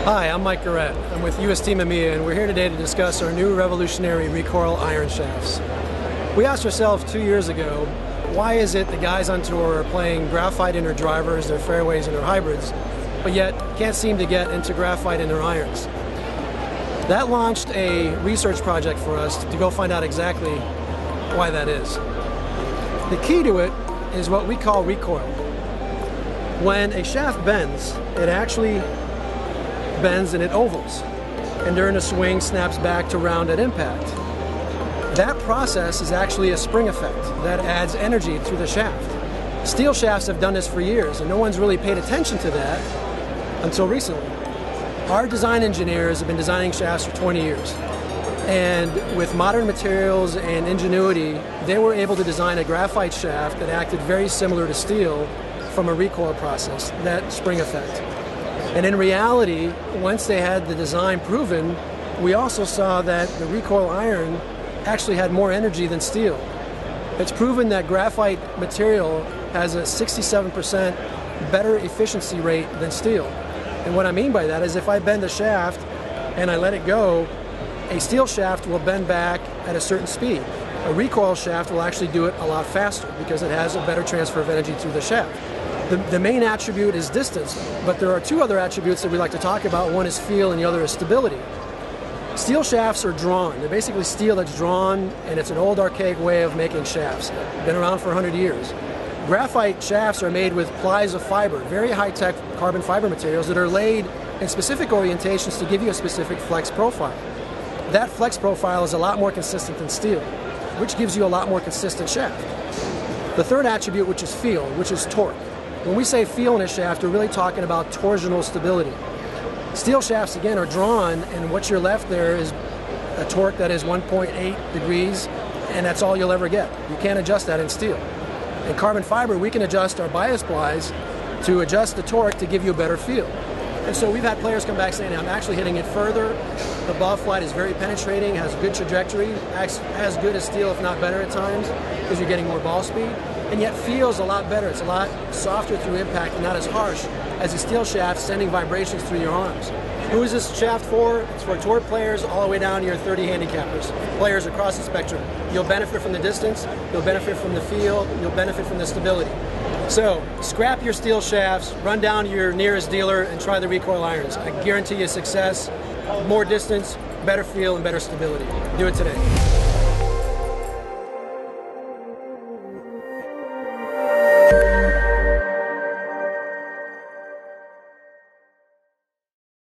Hi, I'm Mike Garrett. I'm with US Team EMEA, and we're here today to discuss our new revolutionary Recoil iron shafts. We asked ourselves 2 years ago, why is it the guys on tour are playing graphite in their drivers, their fairways, and their hybrids, but yet can't seem to get into graphite in their irons? That launched a research project for us to go find out exactly why that is. The key to it is what we call recoil. When a shaft bends, it actually bends and it ovals, and during a swing snaps back to round at impact. That process is actually a spring effect that adds energy through the shaft. Steel shafts have done this for years, and no one's really paid attention to that until recently. Our design engineers have been designing shafts for 20 years, and with modern materials and ingenuity, they were able to design a graphite shaft that acted very similar to steel from a recoil process, that spring effect. And in reality, once they had the design proven, we also saw that the recoil iron actually had more energy than steel. It's proven that graphite material has a 67% better efficiency rate than steel. And what I mean by that is if I bend a shaft and I let it go, a steel shaft will bend back at a certain speed. A recoil shaft will actually do it a lot faster because it has a better transfer of energy through the shaft. The main attribute is distance, but there are two other attributes that we like to talk about. One is feel and the other is stability. Steel shafts are drawn. They're basically steel that's drawn, and it's an old archaic way of making shafts. Been around for 100 years. Graphite shafts are made with plies of fiber, very high-tech carbon fiber materials that are laid in specific orientations to give you a specific flex profile. That flex profile is a lot more consistent than steel, which gives you a lot more consistent shaft. The third attribute, which is feel, which is torque. When we say feel in a shaft, we're really talking about torsional stability. Steel shafts, again, are drawn, and what you're left there is a torque that is 1.8 degrees, and that's all you'll ever get. You can't adjust that in steel. In carbon fiber, we can adjust our bias plies to adjust the torque to give you a better feel. And so we've had players come back saying, I'm actually hitting it further. The ball flight is very penetrating, has good trajectory, acts as good as steel, if not better at times, because you're getting more ball speed, and yet feels a lot better. It's a lot softer through impact and not as harsh as a steel shaft sending vibrations through your arms. Who is this shaft for? It's for tour players all the way down to your 30 handicappers, players across the spectrum. You'll benefit from the distance, you'll benefit from the feel, you'll benefit from the stability. So, scrap your steel shafts, run down to your nearest dealer and try the recoil irons. I guarantee you success, more distance, better feel, and better stability. Do it today.